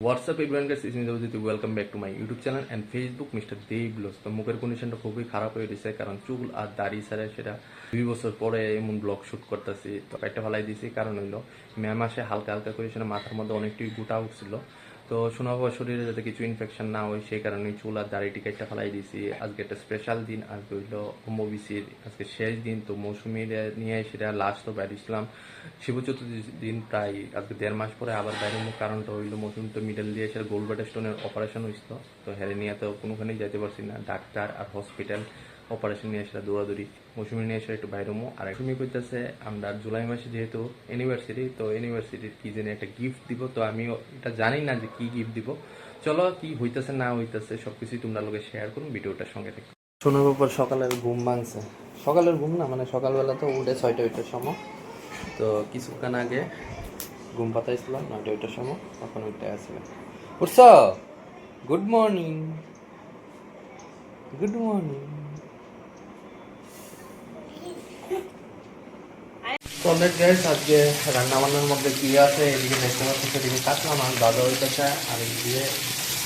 WhatsApp everyone guys, is Mizabuddin. Welcome back to my YouTube channel and Facebook mister Dev blogs. তো মুখের কন্ডিশনটা খুবই খারাপ হয়ে গেছে, কারণ চুল আর দাড়ি ছাড়া সেটা 2 বছর পরে এমন ব্লগ শুট করতেছি। তো একটা ফেলাই দিয়েছি, কারণ হইলো মে মাসে হালকা হালকা করে সেটা মাথার মধ্যে অনেকটাই গোটা উঠছিল। তো শোনা বাবা শরীরে যাতে কিছু ইনফেকশন না হয় সেই কারণে চুল আর দাড়িটি একটা ফেলাই দিয়েছি। আজকে একটা স্পেশাল দিন, আজকে হইলো অম্বুবাসীর আজকে শেষ দিন। তো মৌসুমি নিয়ে সেটা লাস্ট তো বাইরে ইসলাম শিব চতুর্থী দিন, প্রায় আজকে 1.5 মাস পরে আবার বাইরে। কারণটা হইলো মৌসুমি তো মিডল দিয়ে সেটা গোলবাটা স্টোনের অপারেশন হয়েছিল। তো হেরে নিয়ে তো কোনোখানেই যেতে পারছি না, ডাক্তার আর হসপিটাল অপারেশন নিয়ে সেটা দৌড়াদৌড়ি। মৌসুমি নিয়ে এসে একটু বাইরে আর মৌসুমি করতেছে আমরা জুলাই মাসে যেহেতু ইউনিভার্সিটি, তো ইউনিভার্সিটির কি জানি একটা গিফট দিব। তো আমিও এটা জানি না যে কি গিফট দিব। চলো কি হইতেছে না হইতেছে সবকিছুই তোমরা লোকে শেয়ার করুন ভিডিওটার সঙ্গে থেকে। শোনার উপর সকালের ঘুম ভাঙছে, সকালের ঘুম না মানে সকালবেলা তো উঠে 6টা সময়। তো কিছুক্ষণ আগে ঘুম পাতাইছিলাম 9টার সময়, তখন উঠতে আসছিলাম। উঠছ? Good morning, good morning. Alright guys, আজকে রান্না বান্নার মধ্যে কি আছে এদিকে দেখতে পাচ্ছি, সেদিকে কাঁচা মাছ ভাজা হইতেছে, আর এদিকে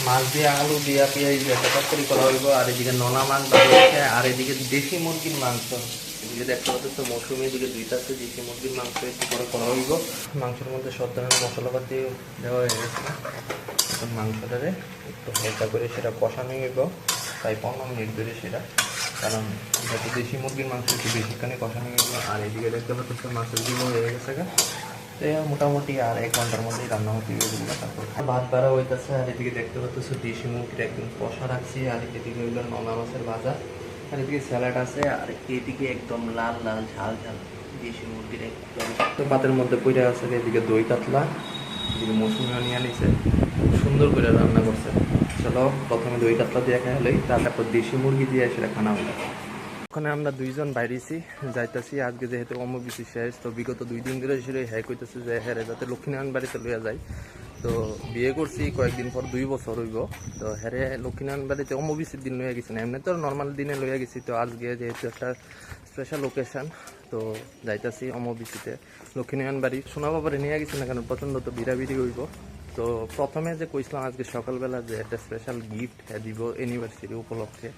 মাছ দিয়ে আলু দিয়া পেঁয়াজ দিয়ে একটা তরকারি করা হইব, আর এদিকে নোনা মাছ ভাজা হচ্ছে, আর এদিকে দেশি মুরগির মাংস এদিকে দেখতে পাচ্ছ। মৌসুমি এদিকে দুইটাছে দেশি মুরগির মাংস একটু করে করা হইব। মাংসের মধ্যে সব ধরনের মশলাপাতি দেওয়া হয়ে গেছে। এখন মাংসটারে একটু হালকা করে সেটা কষানো হইব, প্রায় 15 মিনিট ধরে সেটা, কারণ যেহেতু দেশি মুরগির মাংস একটু বেশিখানে কষানো হইব। আর এদিকে দেখতে পাচ্ছ মাছের গুলো হয়ে গেছে গা, তো মোটামুটি আর 1 ঘন্টার মধ্যেই রান্না হতে হবে। তারপর ভাত বাড়া হইতেছে, আর এদিকে দেখতে পাচ্ছ দেশি মুরগিটা একদম কষা রাখছি, আর এদিকে হইল নোনা মাছের ভাজা, আর এদিকে স্যালাড আছে, আর এদিকে একদম লাল লাল ঝাল ঝাল দেশি মুরগির একদম তো পাতের মধ্যে পড়ে আছে। এদিকে দই কাতলা, এদিকে মৌসুমি নিয়ে নিছে, সুন্দর করে রান্না করছে। চলো প্রথমে দই কাতলা দিয়ে খাই হলেই, তারপর দেশি মুরগি দিয়ে সেটা খানা হলো। ওখানে আমরা দুইজন বাইরেছি যাইতেছি, আজকে যেহেতু অম্বুবাসী শেষ, তো বিগত 2 দিন ধরে সেটা হ্যাঁ কইতেছে যে হ্যাঁ যাতে লক্ষ্মীনারায়ণ বাড়িতে লইয়া যায়। তো বিয়ে করছি কয়েকদিন পর, 2 বছর হইব। তো হ্যাঁ লক্ষ্মীনারায়ণ বাড়িতে অম্বুবাসীর দিন লইয়া গেছি না, এমনি তো নর্মাল দিনে লইয়া গেছি। তো আজকে যেহেতু একটা স্পেশাল লোকেশন, তো যাইতেছি অম্বুবাসীতে লক্ষ্মীনারায়ণ বাড়ি। সোনা বাবারে নিয়ে গেছি না, কারণ প্রচণ্ড তো বিড়াবিড়ি হইব। তো প্রথমে যে কইছিলাম আজকে সকালবেলা যে একটা স্পেশাল গিফট দিব ইউনিভার্সিটি উপলক্ষে,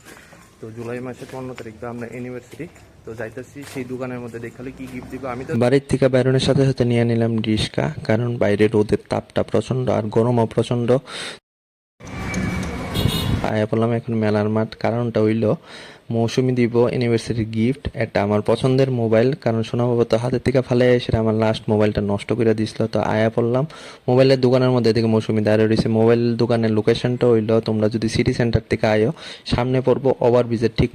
তো জুলাই মাসের 15 তারিখ তো আমরা ইউনিভার্সিটি তো যাইতেছি, সেই দোকানের মধ্যে দেখালে কি গিফট দিব। আমি তো বাড়ির থেকে বাইরনের সাথে সাথে নিয়ে নিলাম রিস্কা, কারণ বাইরে রোদের তাপটা প্রচন্ড আর গরমও প্রচন্ড। আয়া বললাম এখন মেলার মাঠ, কারণটা হইল মৌসুমি দিব ইউনিভার্সিটির গিফট একটা আমার পছন্দের মোবাইল, কারণ শোনা বাবা তো হাতের থেকে ফালে এসে আমার লাস্ট মোবাইলটা নষ্ট করে দিছিল। তো আয়া পড়লাম মোবাইলের দোকানের মধ্যে থেকে মৌসুমি দাঁড়িয়ে রয়েছে। মোবাইল দোকানের লোকেশনটা হইল, তোমরা যদি সিটি সেন্টার থেকে আয়ো সামনে পড়বো ওভারব্রিজের ঠিক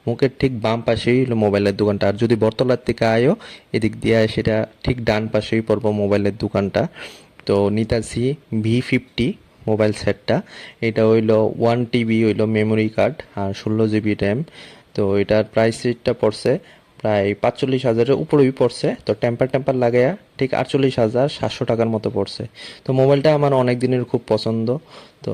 মুখের ঠিক বাম পাশেই হইলো মোবাইলের দোকানটা, আর যদি বটতলার থেকে আয়ো এদিক দিয়ে সেটা ঠিক ডান পাশেই পড়বো মোবাইলের দোকানটা। তো নিতাছি V50 মোবাইল সেটটা, এটা হইলো 1 TB হইলো মেমোরি কার্ড আর 16 GB র্যাম। তো এটার প্রাইস রেটটা পড়ছে প্রায় 45,000-এর উপরেই পড়ছে। তো টেম্পার লাগাইয়া ঠিক 48,700 টাকার মতো পড়ছে। তো মোবাইলটা আমার অনেক দিনের খুব পছন্দ, তো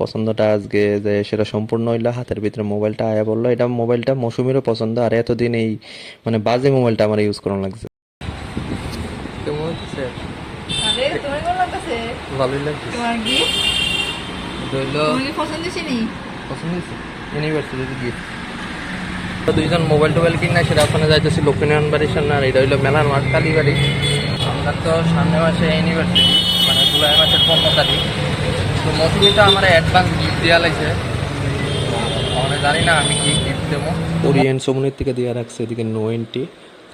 পছন্দটা আজকে যে সেটা সম্পূর্ণ হইলো। হাতের ভিতরে মোবাইলটা আয়া বললো, এটা মোবাইলটা মৌসুমিরও পছন্দ, আর এতদিন এই মানে বাজে মোবাইলটা আমার ইউজ করানো লাগছে। কেমন হচ্ছে? ভালোই লাগছে। দুইজন মোবাইল টোবাইল কিনা সেটা ওখানে যাইতেছি লক্ষ্মীনারায়ণ বাড়ির সামনে, আর এটা হইলো মেলার মাঠ কালীবাড়ি। আমরা তো সামনে মাসে ইউনিভার্সিটি মানে জুলাই মাসের 15 তারিখ। তো মৌসুমিটা আমার অ্যাডভান্স গিফট দেওয়া লাগছে, মানে জানি না আমি কি গিফট দেবো। ওরিয়েন্ট সমুনের থেকে দেওয়া রাখছে এদিকে নো এন্ট্রি,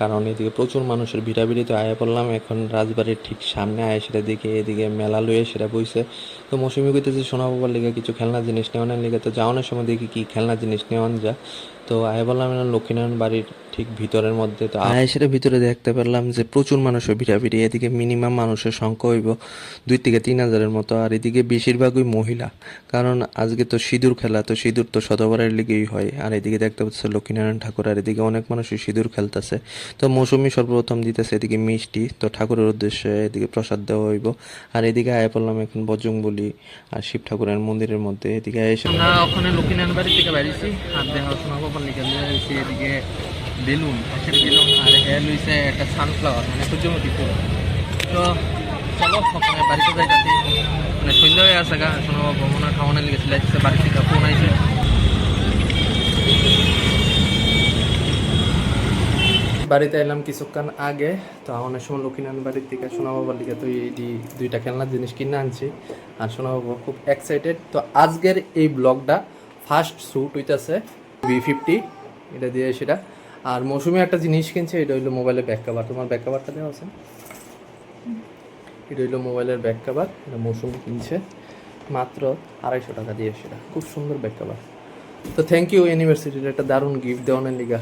কারণ এদিকে প্রচুর মানুষের ভিড়াভিড়িতে আয়া পড়লাম। এখন রাজবাড়ির ঠিক সামনে আয়া সেটা দিকে এদিকে মেলা লইয়ে সেটা বইছে। তো মৌসুমি কইতেছে সোনা বাবার লিগে কিছু খেলনা জিনিস নেওয়ানোর লিগে, তো যাওয়ানোর সময় দেখি কি খেলনা জিনিস নেওয়ান যা। তো আয়া বললাম লক্ষ্মীনারায়ণ বাড়ির ঠিক ভিতরের মধ্যে। তো আয়া সেটা ভিতরে দেখতে পারলাম যে প্রচুর মানুষের ভিড়াভিড়ি, এদিকে মিনিমাম মানুষের সংখ্যা হইব 2 থেকে 3 হাজারের মতো, আর এদিকে বেশিরভাগই মহিলা, কারণ আজকে তো সিঁদুর খেলা, তো সিঁদুর তো শতবারের লিগেই হয়। আর এদিকে দেখতে পাচ্ছে লক্ষ্মীনারায়ণ ঠাকুর, আর এদিকে অনেক মানুষই সিঁদুর খেলতেছে। তো মৌসুমি সর্বপ্রথম দিতেছে এদিকে মিষ্টি, তো ঠাকুরের উদ্দেশ্যে এদিকে প্রসাদ দেওয়া হইব। আর এদিকে আয়া পড়লাম এখন বজরংবলী আর শিব ঠাকুরের মন্দিরের মধ্যে। এদিকে এসে আমরা ওখানে লক্ষ্মীনারায়ণ বাড়ি থেকে বেরিয়েছি, আর দেখা শোনা বাবার লিখে হয়েছি এদিকে বেলুন, বেলুন, আর হ্যাঁ লইছে একটা সানফ্লাওয়ার মানে সূর্যমুখী ফুল। তো চলো ওখানে বাড়িতে যাইতেছি, মানে সন্ধ্যা আছে গা শোনো ভ্রমণ খাওয়ানোর লেগে চলে আসছে বাড়ি থেকে ফোন আইছে বাড়িতে এলাম কিছুক্ষণ আগে তো অনেক সময় লক্ষ্মীনারায়ণ বাড়ির থেকে সোনা বাবার লিগে তো এই দুইটা খেলনার জিনিস কিনে আনছি আর সোনা বাবা খুব এক্সাইটেড তো আজকের এই ব্লগটা ফার্স্ট শ্যুট হইতেছে V50 এটা দিয়ে সেটা আর মৌসুমি একটা জিনিস কিনছে এটা হইলো মোবাইলের ব্যাক কভার তোমার ব্যাক কভারটা দেওয়া আছে এটা হইলো মোবাইলের ব্যাক কভার এটা মৌসুমি কিনছে মাত্র 250 টাকা দিয়ে সেটা খুব সুন্দর ব্যাক কভার তো থ্যাংক ইউ ইউনিভার্সিটির একটা দারুণ গিফট দেওয়ানের লিগা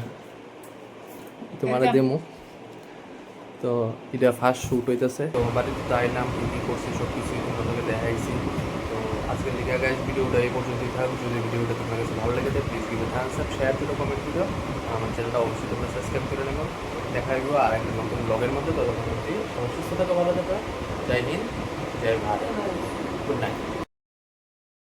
তোমার দেমো তো এটা ফার্স্ট শ্যুট হইতেছে তো বাড়িতে তো আইলাম কী করছি সব কিছুই তোমাদেরকে দেখাইছি তো আজকের লিগা গাইজ ভিডিওটা এই পর্যন্তই থাকুক যদি ভিডিওটা তোমার কাছে ভালো লেগে থাকে please give Thums up share করে কমেন্ট করো আমার চ্যানেলটা অবশ্যই তোমরা সাবস্ক্রাইব করে নেবো দেখা হইব আর একটা নতুন ব্লগের মধ্যে ততক্ষণ অবধি সুস্থ থাকো ভালো থাকো জয় হিন্দ জয় ভারত গুড নাইট